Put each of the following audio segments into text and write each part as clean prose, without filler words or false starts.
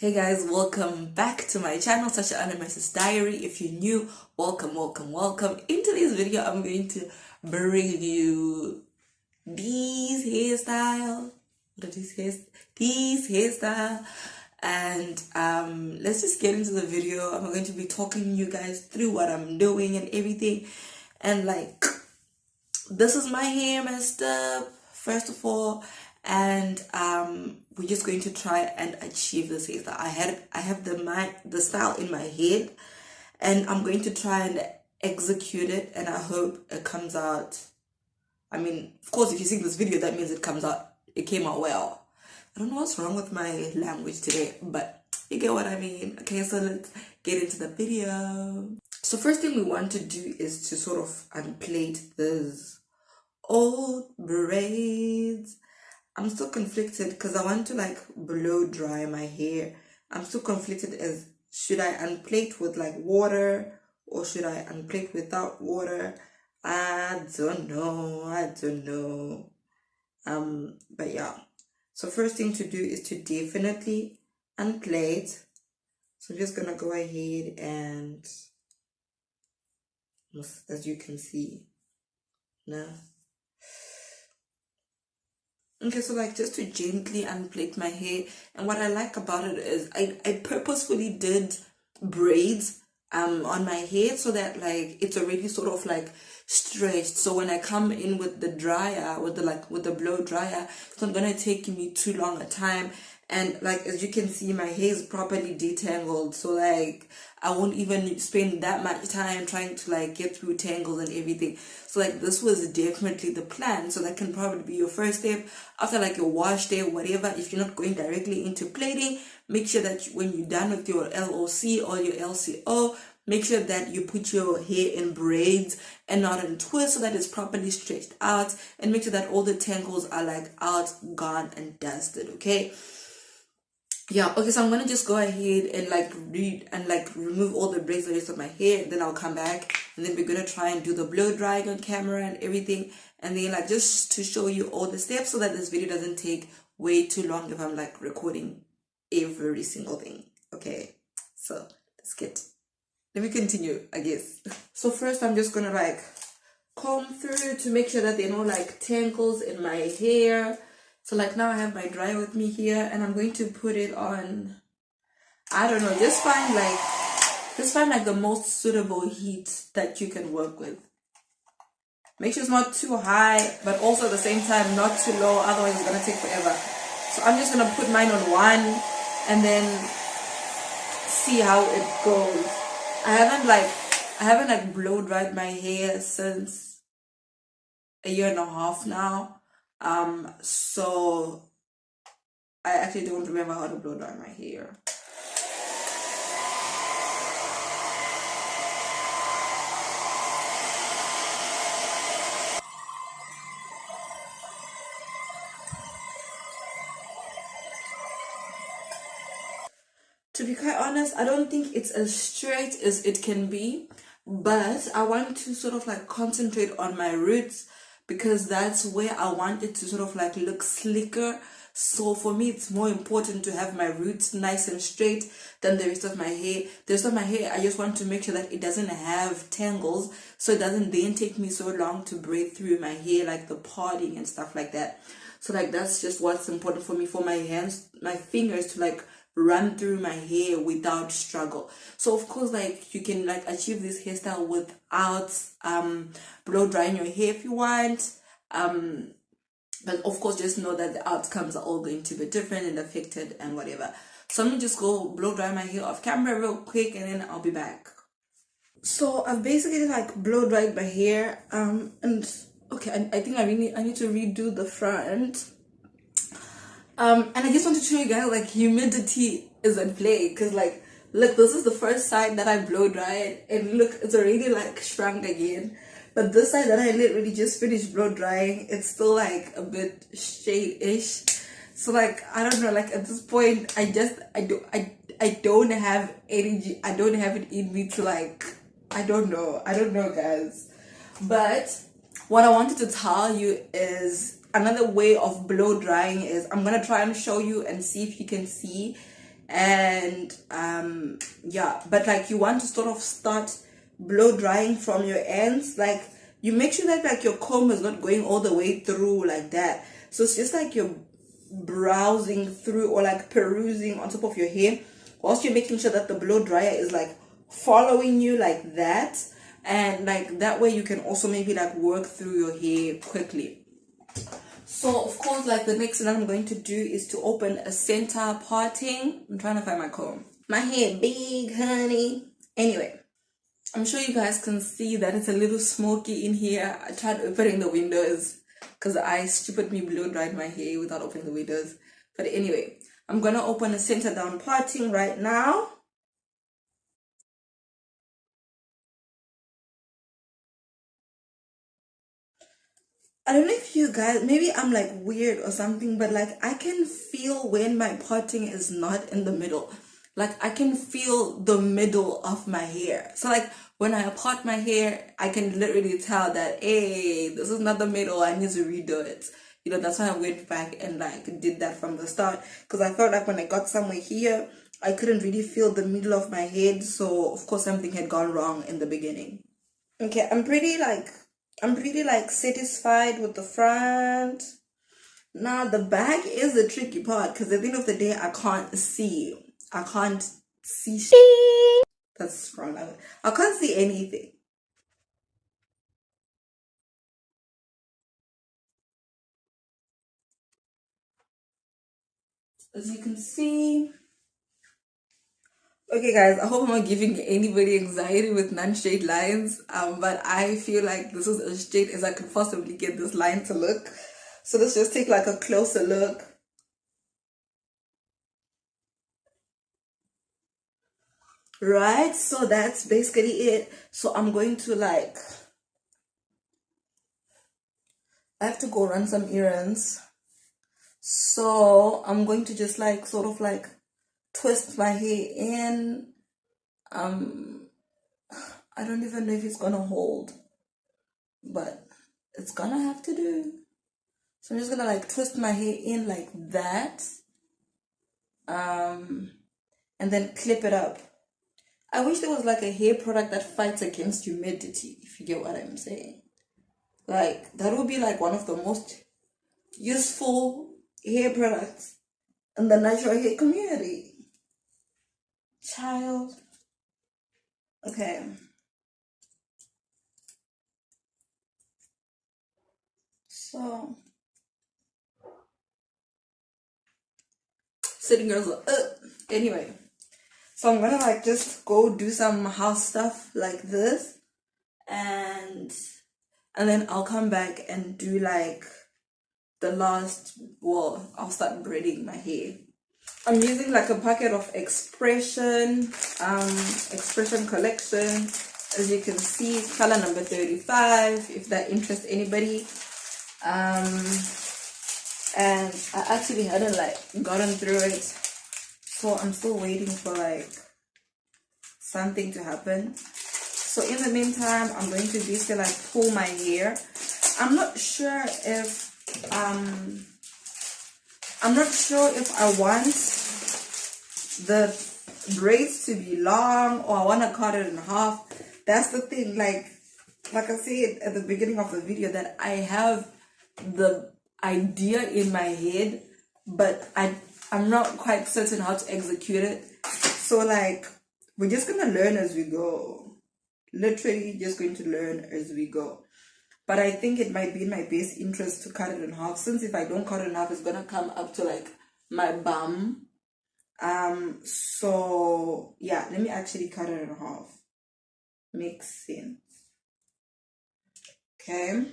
Hey guys, welcome back to my channel, Sasha Annamercy's Diary. If you're new, welcome. In today's video, I'm going to bring you these hairstyles. What are these hairstyles? And let's just get into the video. I'm going to be talking you guys through what I'm doing and everything. And like, this is my hair messed up, first of all. And we're just going to try and achieve this hairstyle. I have the style in my head, and I'm going to try and execute it, and I hope it comes out. I mean, of course, if you see this video, that means it came out well. I don't know what's wrong with my language today, but you get what I mean. Okay, so let's get into the video. So first thing we want to do is to sort of unplait these old braids. I'm still conflicted because I want to like blow dry my hair. I'm still conflicted as should I unplait with like water or should I unplait without water? I don't know. But yeah. So first thing to do is to definitely unplait. So I'm just gonna go ahead and, as you can see, now. Okay, so like just to gently unplait my hair, and what I like about it is I purposefully did braids on my hair so that like it's already sort of like stretched, so when I come in with the dryer, with the blow dryer, it's not gonna take me too long a time. And like as you can see, my hair is properly detangled, so like I won't even spend that much time trying to like get through tangles and everything. So like this was definitely the plan. So that can probably be your first step after like your wash day or whatever. If you're not going directly into plaiting, make sure that when you're done with your LOC or your LCO, make sure that you put your hair in braids and not in twists so that it's properly stretched out, and make sure that all the tangles are like out, gone, and dusted. Okay. Yeah, okay, so I'm gonna just go ahead and like remove all the braids, the rest of my hair, then I'll come back and then we're gonna try and do the blow drying on camera and everything, and then like just to show you all the steps so that this video doesn't take way too long if I'm like recording every single thing. Okay, so let me continue, I guess. So first I'm just gonna like comb through to make sure that there are no like tangles in my hair. So like now I have my dryer with me here, and I'm going to put it on, I don't know, just find like the most suitable heat that you can work with. Make sure it's not too high, but also at the same time not too low, otherwise it's gonna take forever. So I'm just gonna put mine on 1 and then see how it goes. I haven't like blow dried my hair since a year and a half now. So I actually don't remember how to blow dry my hair. To be quite honest, I don't think it's as straight as it can be, but I want to sort of like concentrate on my roots because that's where I want it to sort of like look slicker. So for me, it's more important to have my roots nice and straight than the rest of my hair. The rest of my hair, I just want to make sure that it doesn't have tangles, so it doesn't then take me so long to braid through my hair, like the parting and stuff like that. So like that's just what's important for me, for my hands, my fingers to like run through my hair without struggle. So of course, like you can like achieve this hairstyle without blow drying your hair if you want, but of course just know that the outcomes are all going to be different and affected and whatever. So let me just go blow dry my hair off camera real quick and then I'll be back. So I've basically like blow dried my hair, and okay, I think I need to redo the front. And I just want to show you guys like humidity is at play, because like look, this is the first side that I blow dried, and look, it's already like shrunk again. But this side that I literally just finished blow drying, it's still like a bit straight-ish. So like I don't know, like at this point I don't have energy, I don't have it in me to like, I don't know guys. But what I wanted to tell you is another way of blow drying is, I'm gonna try and show you and see if you can see And yeah, but like you want to sort of start blow drying from your ends. Like you make sure that like your comb is not going all the way through like that, so it's just like you're browsing through or like perusing on top of your hair whilst you're making sure that the blow dryer is like following you like that. And like that way you can also maybe like work through your hair quickly. So of course, like the next thing I'm going to do is to open a center parting. I'm trying to find my comb. My hair big, honey. Anyway, I'm sure you guys can see that it's a little smoky in here. I tried opening the windows because I stupidly blow dried my hair without opening the windows. But anyway, I'm gonna open a center down parting right now. I don't know if you guys, maybe I'm like weird or something, but like I can feel when my parting is not in the middle. Like I can feel the middle of my hair. So like when I part my hair, I can literally tell that, hey, this is not the middle. I need to redo it. You know, that's why I went back and like did that from the start. Because I felt like when I got somewhere here, I couldn't really feel the middle of my head. So of course something had gone wrong in the beginning. Okay, I'm pretty like satisfied with the front. Now the back is the tricky part because at the end of the day I can't see. I can't see that's wrong. I can't see anything. As you can see. Okay guys, I hope I'm not giving anybody anxiety with non-straight lines. But I feel like this is as straight as I could possibly get this line to look. So let's just take like a closer look. Right, so that's basically it. So I'm going to like I have to go run some errands. So I'm going to just like sort of like twist my hair in. I don't even know if it's gonna hold, but it's gonna have to do. So I'm just gonna like twist my hair in like that. And then clip it up. I wish there was like a hair product that fights against humidity, if you get what I'm saying. Like that would be like one of the most useful hair products in the natural hair community. Child. Okay. So sitting girls are anyway. So I'm gonna like just go do some house stuff like this, and then I'll come back and do like the last, well, I'll start braiding my hair. I'm using like a packet of expression collection. As you can see, color number 35, if that interests anybody. And I actually hadn't like gotten through it, so I'm still waiting for like something to happen. So in the meantime, I'm going to basically like pull my hair. I'm not sure if I want the braids to be long or I want to cut it in half. That's the thing. Like I said at the beginning of the video, that I have the idea in my head, but I'm not quite certain how to execute it. So like we're just gonna learn as we go. Literally just going to learn as we go. But I think it might be in my best interest to cut it in half, since if I don't cut it in half, it's gonna come up to like my bum. So yeah, let me actually cut it in half. Makes sense. Okay.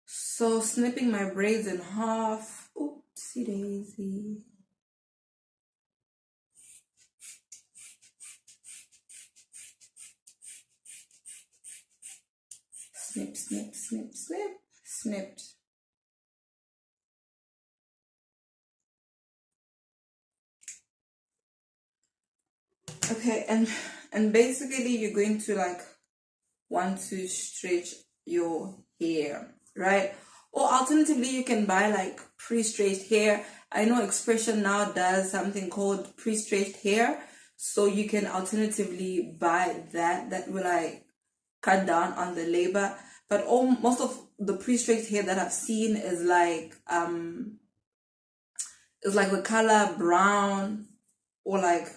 So snipping my braids in half. Oopsie daisy. Snip, snip, snip, snip, snipped. Okay, and basically you're going to like want to stretch your hair, right? Or alternatively, you can buy like pre-stretched hair. I know Expression now does something called pre-stretched hair, so you can alternatively buy that. That will like cut down on the labor. But most of the pre-stretched hair that I've seen is like the color brown, or like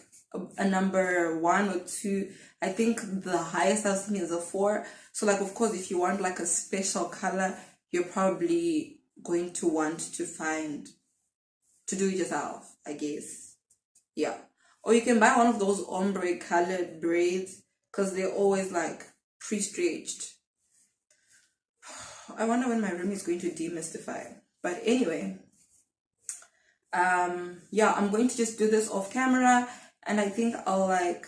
a number 1 or 2. I think the highest I've seen is a 4. So like, of course, if you want like a special color, you're probably going to want to do it yourself, I guess. Yeah. Or you can buy one of those ombre colored braids, because they're always like pre-stretched. I wonder when my room is going to demystify. But anyway, yeah, I'm going to just do this off camera, and I think I'll like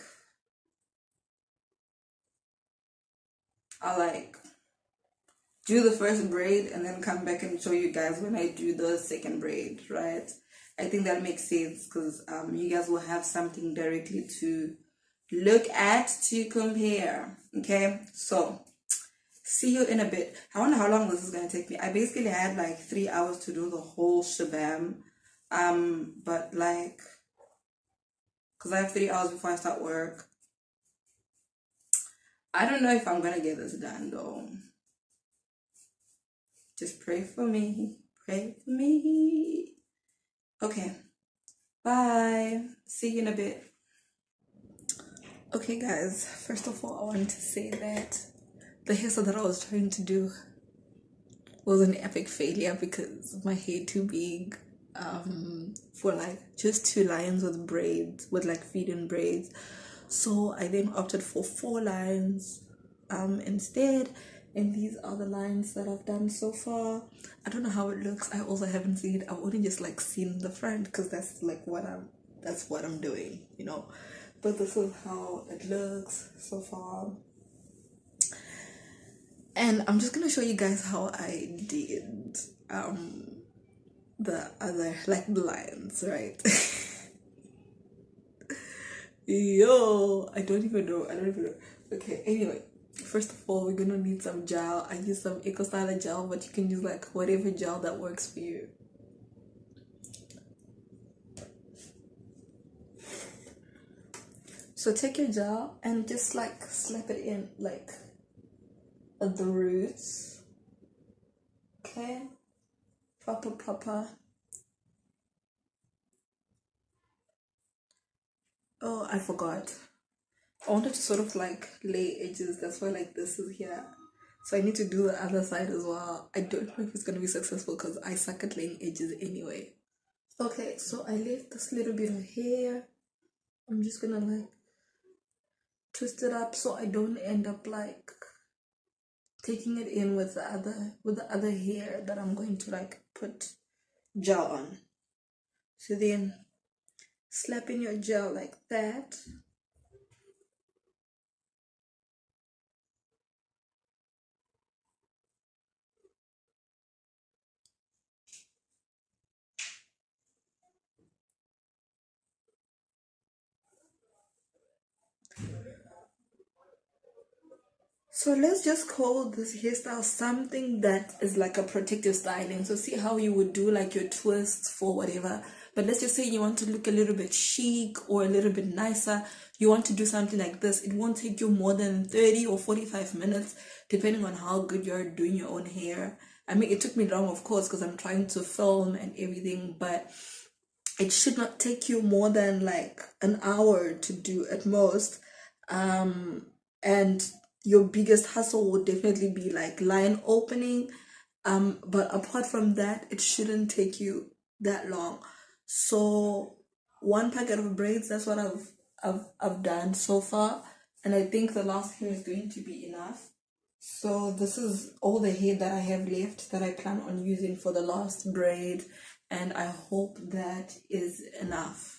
do the first braid and then come back and show you guys when I do the second braid, right? I think that makes sense, because you guys will have something directly to look at, to compare. Okay, so see you in a bit. I wonder how long this is going to take me. I basically had like 3 hours to do the whole shabam, but like, because I have 3 hours before I start work. I don't know if I'm gonna get this done though. Just pray for me. Pray for me. Okay. Bye. See you in a bit. Okay, guys. First of all, I want to say that the hairstyle that I was trying to do was an epic failure because of my hair too big. For like just 2 lines with braids, with like feed-in braids. So I then opted for 4 lines instead, and these are the lines that I've done so far. I don't know how it looks. I also haven't seen it. I've only just like seen the front, because that's like what I'm doing, you know. But this is how it looks so far. And I'm just gonna show you guys how I did the other, like, the lines, right? Yo, I don't even know. Okay, anyway, first of all, we're gonna need some gel. I use some Eco Styler gel, but you can use like whatever gel that works for you. So take your gel and just like slap it in like at the roots. Okay, proper. Oh, I forgot. I wanted to sort of like lay edges. That's why like this is here. So I need to do the other side as well. I don't know if it's gonna be successful because I suck at laying edges anyway. Okay, so I left this little bit of hair. I'm just gonna like twist it up so I don't end up like taking it in with the other hair that I'm going to like put gel on. So then slap in your gel like that. So let's just call this hairstyle something that is like a protective styling. So see how you would do like your twists for whatever. But let's just say you want to look a little bit chic or a little bit nicer. You want to do something like this. It won't take you more than 30 or 45 minutes, depending on how good you're doing your own hair. I mean, it took me long, of course, because I'm trying to film and everything, but it should not take you more than like an hour to do at most. And your biggest hustle would definitely be like line opening, but apart from that, it shouldn't take you that long. So 1 packet of braids, that's what I've done so far, and I think the last hair is going to be enough. So this is all the hair that I have left that I plan on using for the last braid, and I hope that is enough.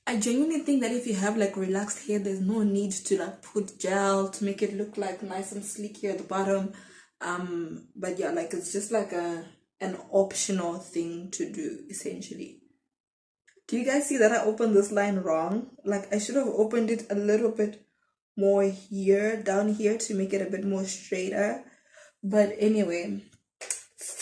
I genuinely think that if you have like relaxed hair, there's no need to like put gel to make it look like nice and sleek here at the bottom. But yeah, like it's just like an optional thing to do essentially. Do you guys see that I opened this line wrong? Like I should have opened it a little bit more here, down here, to make it a bit more straighter. But anyway,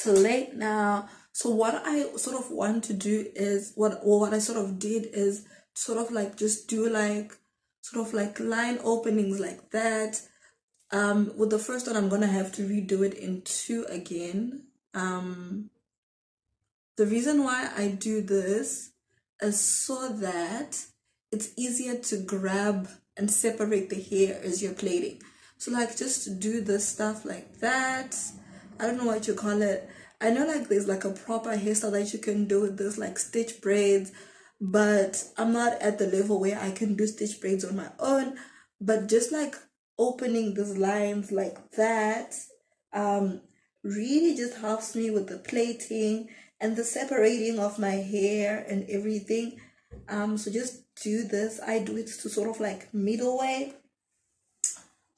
late now. So what I sort of want to do is what I sort of did is sort of like just do like sort of like line openings like that. With the first one I'm gonna have to redo it in two again. The reason why I do this is so that it's easier to grab and separate the hair as you're plaiting. So like just do this stuff like that. I don't know what you call it. I know like there's like a proper hairstyle that you can do with this, like stitch braids, but I'm not at the level where I can do stitch braids on my own. But just like opening these lines like that really just helps me with the plaiting and the separating of my hair and everything. So just do this. I do it to sort of like middle way.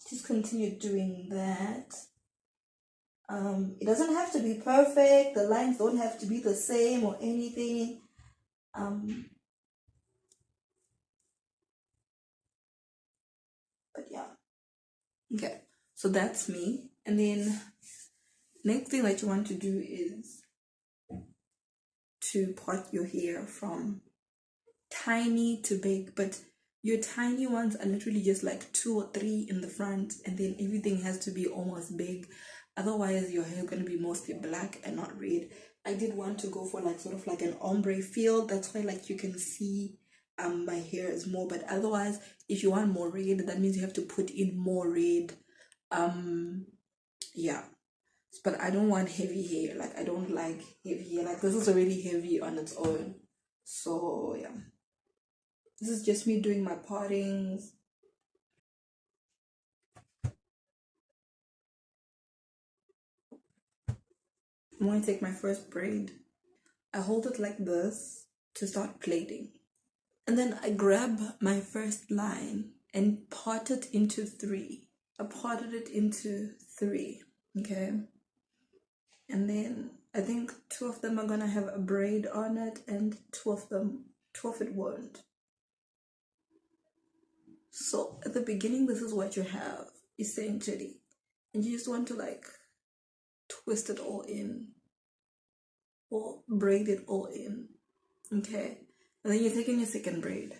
Just continue doing that. It doesn't have to be perfect. The lines don't have to be the same or anything. But yeah. Okay. So that's me. And then next thing that you want to do is to part your hair from tiny to big, but your tiny ones are literally just like 2 or 3 in the front, and then everything has to be almost big. Otherwise your hair is going to be mostly black and not red. I did want to go for like sort of like an ombre feel. That's why like you can see my hair is more, but otherwise if you want more red, that means you have to put in more red. Yeah, but I don't want heavy hair. Like I don't like heavy hair. Like this is already heavy on its own. So yeah, this is just me doing my partings. I'm going to take my first braid. I hold it like this to start plaiting. And then I grab my first line and part it into 3. I parted it into 3, okay? And then I think 2 of them are gonna have a braid on it, and 2 of it won't. So at the beginning, this is what you have, essentially. And you just want to like twist it all in or braid it all in, okay? And then you're taking your second braid.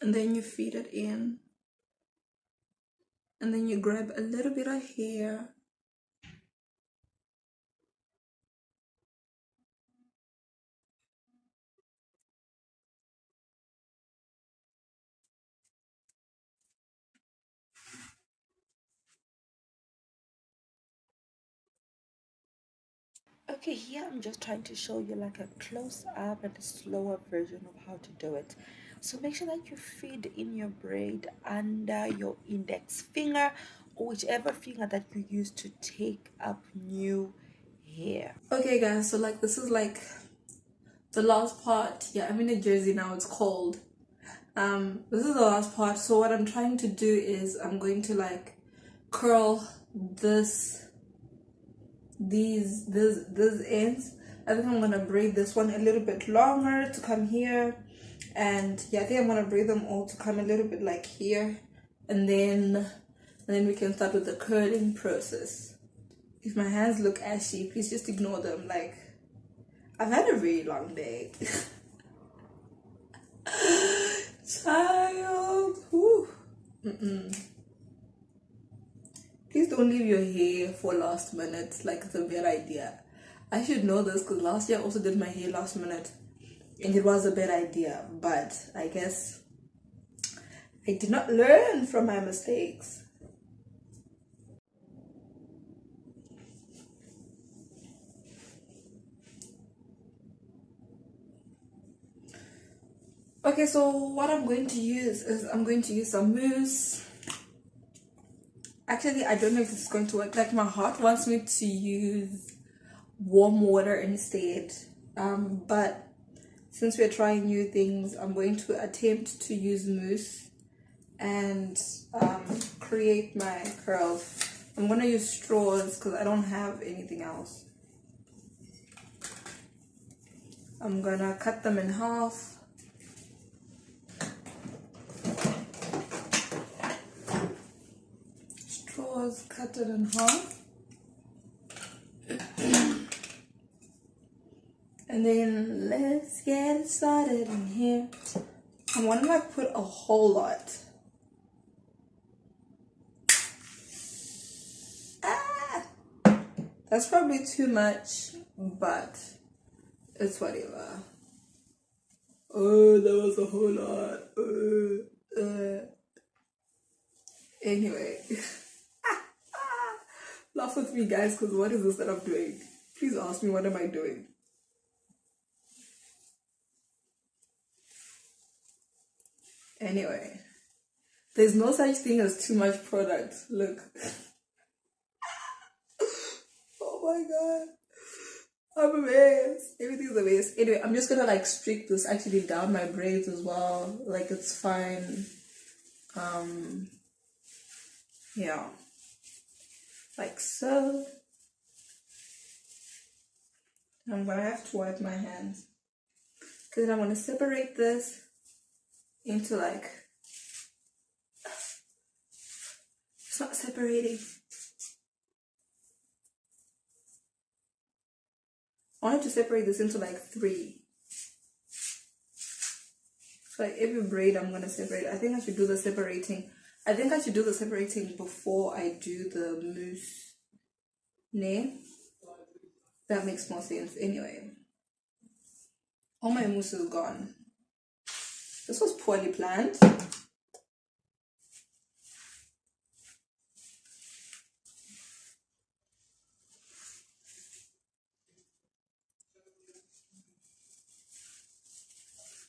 And then you feed it in. And then you grab a little bit of hair. Okay, here I'm just trying to show you like a close-up and a slower version of how to do it. So make sure that you feed in your braid under your index finger or whichever finger that you use to take up new hair. Okay guys, so like this is like the last part. Yeah, I'm in New Jersey now, it's cold. This is the last part. So what I'm trying to do is I'm going to like curl these ends. I think I'm gonna braid this one a little bit longer to come here, and yeah, I think I'm gonna braid them all to come a little bit like here, and then we can start with the curling process. If my hands look ashy, please just ignore them. Like I've had a really long day. Child, whew. Please don't leave your hair for last minute. Like it's a bad idea. I should know this because last year I also did my hair last minute and it was a bad idea, but I guess I did not learn from my mistakes. Okay, so what I'm going to use is I'm going to use some mousse. Actually, I don't know if this is going to work. Like my heart wants me to use warm water instead, but since we're trying new things, I'm going to attempt to use mousse and create my curls. I'm gonna use straws because I don't have anything else. I'm gonna cut them in half. pause, cut it in half. And then let's get started in here. I want to like put a whole lot. That's probably too much, but it's whatever. Oh, that was a whole lot. Anyway, laugh with me, guys, because what is this that I'm doing? Please ask me, what am I doing? Anyway, there's no such thing as too much product. Look. Oh my god. I'm a mess. Everything's a mess. Anyway, I'm just gonna like streak this actually down my braids as well. Like it's fine. Yeah. Like so. I'm gonna have to wipe my hands. Because I'm gonna separate this into like, it's not separating. I wanted to separate this into like 3. So like every braid I'm gonna separate. I think I should do the separating. I think I should do the separating before I do the mousse. Name. That makes more sense. Anyway. All my mousse is gone. This was poorly planned.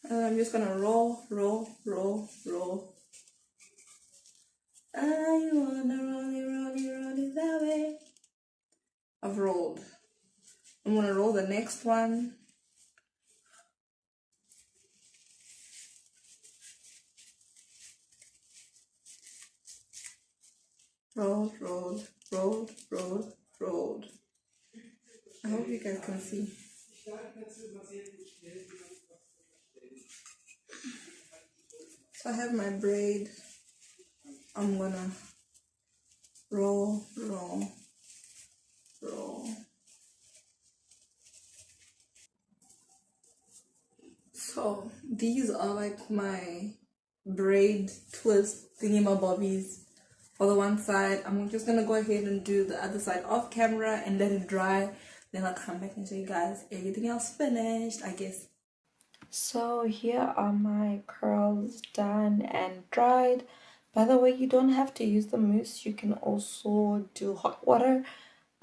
And I'm just gonna roll. I wanna roll it that way. I've rolled. I'm gonna roll the next one. Rolled. I hope you guys can see. So I have my braid. I'm gonna roll. So these are like my braid twist thingamabobbies for the one side. I'm just gonna go ahead and do the other side off camera and let it dry. Then I'll come back and show you guys everything else finished, I guess. So here are my curls done and dried. By the way, you don't have to use the mousse. You can also do hot water.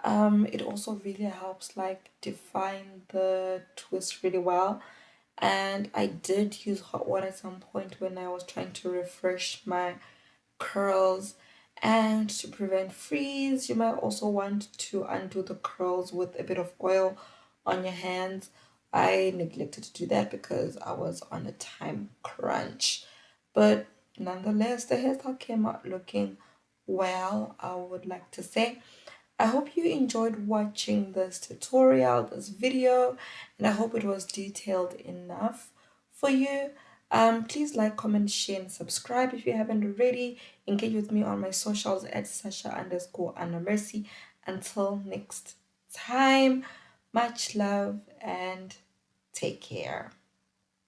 It also really helps like define the twist really well. And I did use hot water at some point when I was trying to refresh my curls. And to prevent freeze, you might also want to undo the curls with a bit of oil on your hands. I neglected to do that because I was on a time crunch. But nonetheless, the hairstyle came out looking well, I would like to say. I hope you enjoyed watching this tutorial, this video, and I hope it was detailed enough for you. Please like, comment, share, and subscribe if you haven't already. Engage with me on my socials at Sasha_Annamercy. Until next time, much love and take care.